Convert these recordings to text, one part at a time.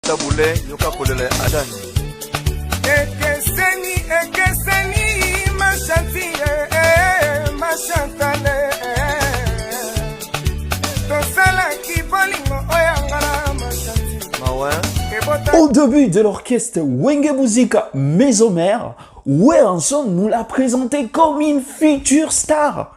Tabule yoka kolele adani. Ekeseni ma chanti ma chantale. Tosala ki bolingo oyangala ma chanti. Mawe. Au début de l'orchestre Wenge Musica Mésomère, Weranson nous l'a présenté comme une future star.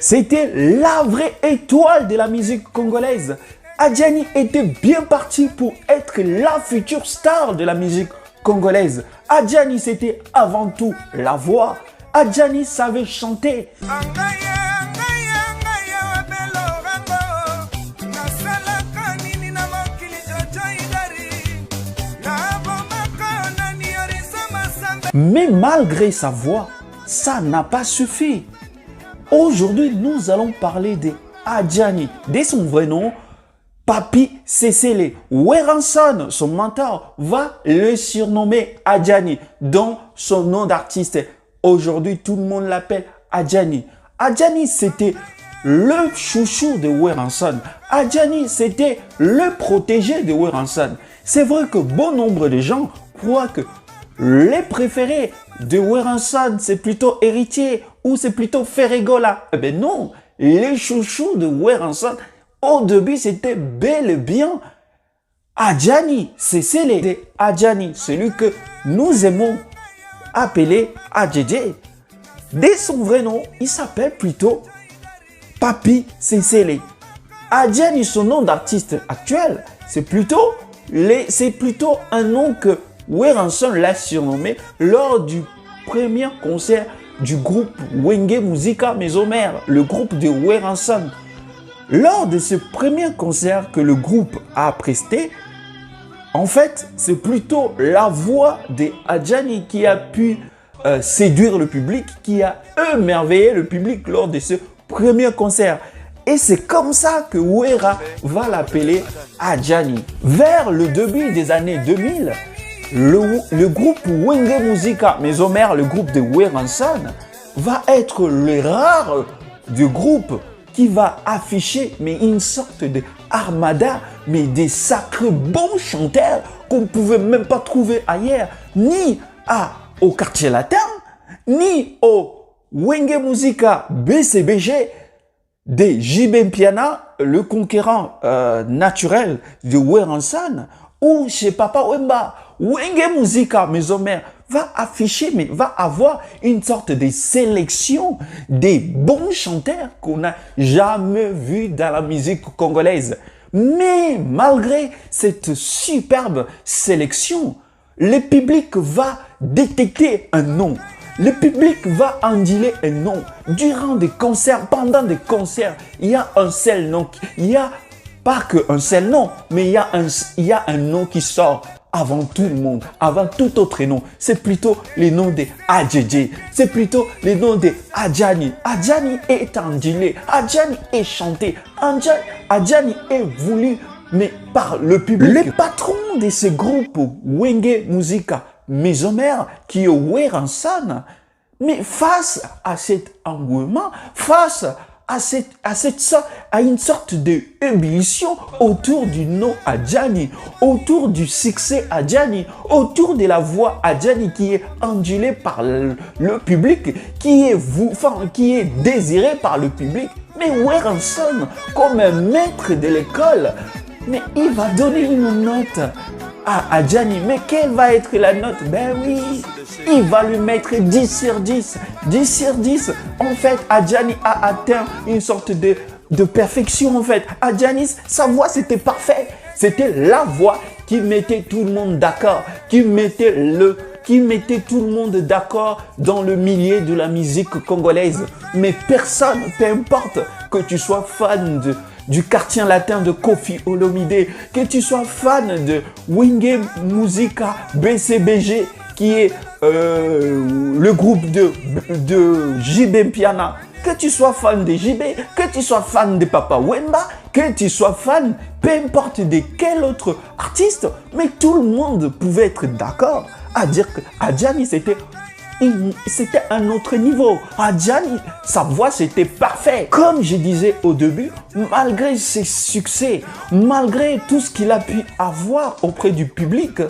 C'était la vraie étoile de la musique congolaise. Adjani était bien parti pour être la future star de la musique congolaise. Adjani, c'était avant tout la voix. Adjani savait chanter. Mais malgré sa voix, ça n'a pas suffi. Aujourd'hui, nous allons parler de Adjani, de son vrai nom, Papi Cécélé. Weranson, son mentor, va le surnommer Adjani, dont son nom d'artiste. Aujourd'hui, tout le monde l'appelle Adjani. Adjani, c'était le chouchou de Weranson. Adjani, c'était le protégé de Weranson. C'est vrai que bon nombre de gens croient que les préférés de Weranson, c'est plutôt Héritier ou c'est plutôt Ferregola. Eh bien non, les chouchous de Weranson, au début, c'était bel et bien Adjani. C'est Adjani, celui que nous aimons appeler Adjedje. Dès son vrai nom, il s'appelle plutôt Papi Cécélé. Adjani, son nom d'artiste actuel, c'est plutôt un nom que Weranson l'a surnommé lors du premier concert du groupe Wenge Musica Mésomère, le groupe de Weranson. Lors de ce premier concert que le groupe a presté, en fait, c'est plutôt la voix de Adjani qui a pu séduire le public, qui a émerveillé le public lors de ce premier concert. Et c'est comme ça que Wera va l'appeler Adjani. Vers le début des années 2000, le groupe Wenge Musica Mésomère, le groupe de Weranson, va être le rare du groupe qui va afficher une sorte de armada, mais des sacrés bons chanteurs qu'on ne pouvait même pas trouver ailleurs, ni au quartier latin, ni au Wenge Musica BCBG de JB Mpiana, le conquérant naturel de Weranson, ou chez Papa Wemba. Wenge Musica Mésomère va afficher, mais va avoir une sorte de sélection des bons chanteurs qu'on n'a jamais vus dans la musique congolaise. Mais malgré cette superbe sélection, le public va détecter un nom. Le public va en dire un nom. Durant des concerts, pendant des concerts, il y a un seul nom. Il n'y a pas qu'un seul nom, mais il y a un nom qui sort avant tout le monde, avant tout autre nom. C'est plutôt le nom de Adjedje. C'est plutôt le nom de Adjani. Adjani est endulé. Adjani est chanté. Adjani est voulu, mais par le public. Le patron de ce groupe Wenge Musica Mésomère, qui est Weranson, mais face à cet engouement, face à une sorte d'ébullition autour du nom Adjani, autour du succès Adjani, autour de la voix Adjani qui est ondulée par le public, qui est désirée par le public. Mais Weranson, comme un maître de l'école, mais il va donner une note à Adjani. Mais quelle va être la note? Ben oui, il va lui mettre 10 sur 10. 10 sur 10. En fait, Adjani a atteint une sorte de perfection. En fait, Adjani, sa voix, c'était parfait. C'était la voix qui mettait tout le monde d'accord, qui mettait tout le monde d'accord dans le milieu de la musique congolaise. Mais personne, peu importe que tu sois fan du quartier latin de Koffi Olomide, que tu sois fan de Wenge Musica BCBG, qui est le groupe de JB Mpiana, que tu sois fan de JB, que tu sois fan de Papa Wemba, que tu sois fan, peu importe de quel autre artiste, mais tout le monde pouvait être d'accord à dire que Adjani, c'était un autre niveau. Adjani, sa voix, c'était parfait. Comme je disais au début, malgré ses succès, malgré tout ce qu'il a pu avoir auprès du public,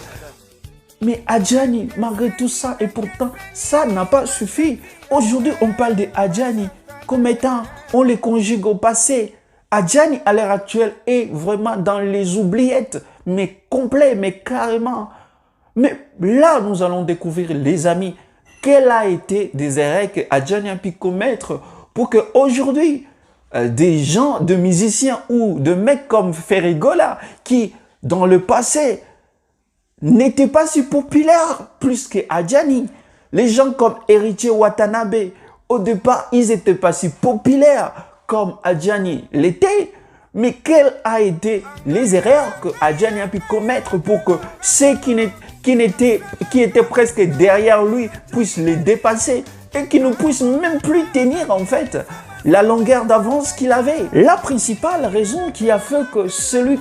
mais Adjani, malgré tout ça, et pourtant, ça n'a pas suffi. Aujourd'hui, on parle de Adjani comme étant, on les conjugue au passé. Adjani, à l'heure actuelle, est vraiment dans les oubliettes, mais complet, mais carrément. Mais là, nous allons découvrir, les amis, quelles a été des erreurs que Adjani a pu commettre pour qu'aujourd'hui, des gens, de musiciens ou de mecs comme Ferrigola, qui, dans le passé, n'étaient pas si populaires plus que Adjani. Les gens comme Héritier Watanabe, au départ, ils n'étaient pas si populaires comme Adjani l'était. Mais quelles ont été les erreurs que Adjani a pu commettre pour que ceux qui étaient presque derrière lui puissent les dépasser et qui ne puissent même plus tenir en fait la longueur d'avance qu'il avait. La principale raison qui a fait que celui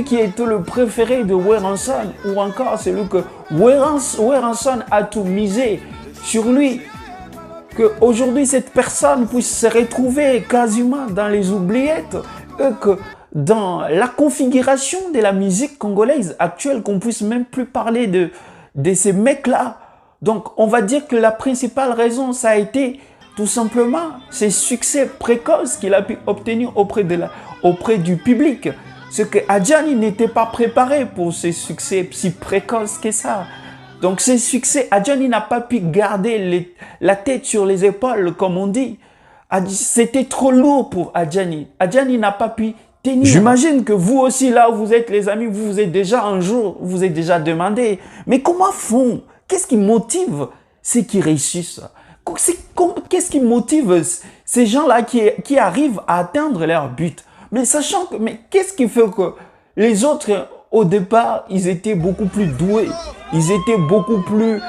qui était le préféré de Werrason, ou encore celui que Werrason a tout misé sur lui, qu'aujourd'hui cette personne puisse se retrouver quasiment dans les oubliettes, et que dans la configuration de la musique congolaise actuelle, qu'on puisse même plus parler de ces mecs-là. Donc on va dire que la principale raison, ça a été tout simplement ces succès précoces qu'il a pu obtenir auprès du public. Ce que Adjani n'était pas préparé pour ces succès si précoces que ça. Donc ces succès, Adjani n'a pas pu garder la tête sur les épaules, comme on dit. C'était trop lourd pour Adjani. Adjani n'a pas pu tenir. J'imagine que vous aussi, là où vous êtes, les amis, vous vous êtes déjà un jour, vous vous êtes déjà demandé, mais comment font? Qu'est-ce qui motive ceux qui réussissent? Qu'est-ce qui motive ces gens-là qui arrivent à atteindre leur but? Mais sachant que, mais qu'est-ce qui fait que les autres, au départ, ils étaient beaucoup plus doués, ils avaient beaucoup plus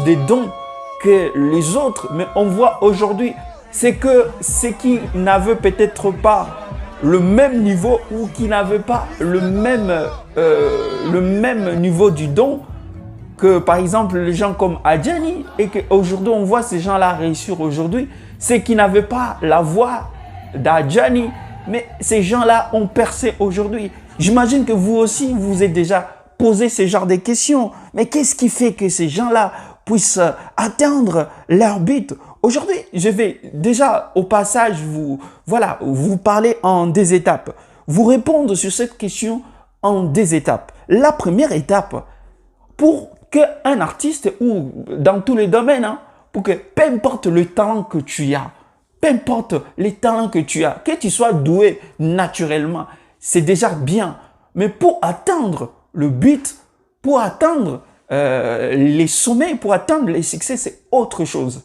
de dons que les autres. Mais on voit aujourd'hui, c'est que ceux qui n'avaient peut-être pas le même niveau ou qui n'avaient pas le même niveau du don que, par exemple, les gens comme Adjani, et qu'aujourd'hui, on voit ces gens-là réussir aujourd'hui, c'est qui n'avaient pas la voix d'Adjani, mais ces gens-là ont percé aujourd'hui. J'imagine que vous aussi, vous vous êtes déjà posé ce genre de questions. Mais qu'est-ce qui fait que ces gens-là puissent atteindre leur but? Aujourd'hui, je vais déjà au passage vous parler en des étapes. Vous répondre sur cette question en des étapes. La première étape, pour qu'un artiste, ou dans tous les domaines, pour que peu importe le talent que tu as, peu importe les talents que tu sois doué naturellement, c'est déjà bien. Mais pour atteindre le but, pour atteindre les sommets, pour atteindre les succès, c'est autre chose.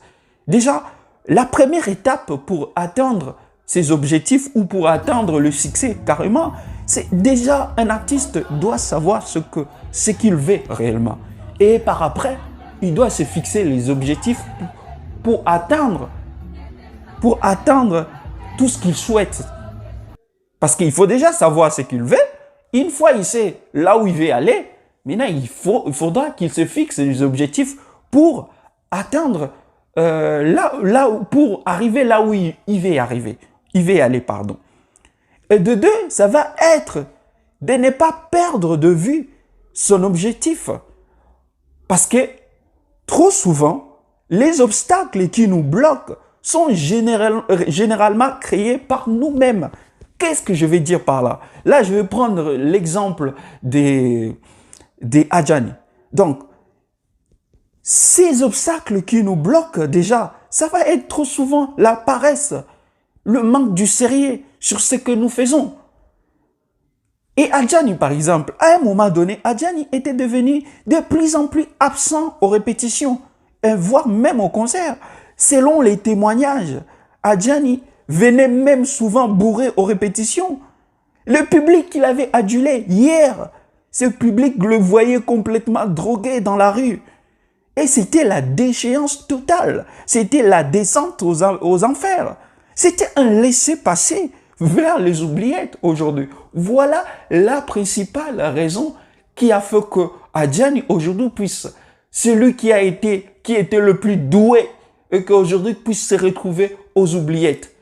Déjà, la première étape pour atteindre ses objectifs ou pour atteindre le succès carrément, c'est déjà un artiste doit savoir ce qu'il veut réellement. Et par après, il doit se fixer les objectifs pour atteindre tout ce qu'il souhaite. Parce qu'il faut déjà savoir ce qu'il veut. Une fois il sait là où il veut aller, maintenant il faudra qu'il se fixe les objectifs pour atteindre pour arriver là où il veut arriver. Il veut aller, pardon. Et de deux, ça va être de ne pas perdre de vue son objectif. Parce que trop souvent, les obstacles qui nous bloquent sont généralement créés par nous-mêmes. Qu'est-ce que je vais dire par là? Là, je vais prendre l'exemple des Adjani. Donc, ces obstacles qui nous bloquent déjà, ça va être trop souvent la paresse, le manque du sérieux sur ce que nous faisons. Et Adjani, par exemple, à un moment donné, Adjani était devenu de plus en plus absent aux répétitions, voire même au concert. Selon les témoignages, Adjani venait même souvent bourré aux répétitions. Le public qu'il avait adulé hier, ce public le voyait complètement drogué dans la rue. Et c'était la déchéance totale. C'était la descente aux enfers. C'était un laisser-passer vers les oubliettes aujourd'hui. Voilà la principale raison qui a fait que Adjani aujourd'hui puisse, celui qui était le plus doué et qu'aujourd'hui puisse se retrouver aux oubliettes.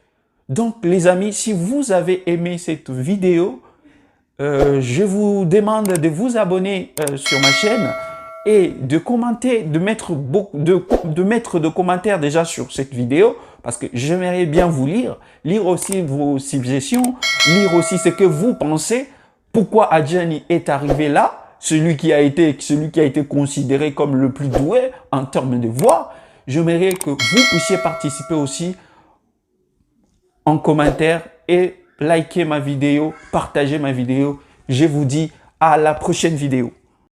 Donc les amis, si vous avez aimé cette vidéo, je vous demande de vous abonner sur ma chaîne et de commenter, de mettre de commentaires déjà sur cette vidéo parce que j'aimerais bien vous lire aussi vos suggestions, lire aussi ce que vous pensez, pourquoi Adjani est arrivé là, celui qui a été considéré comme le plus doué en termes de voix. J'aimerais que vous puissiez participer aussi en commentaire et liker ma vidéo, partager ma vidéo. Je vous dis à la prochaine vidéo.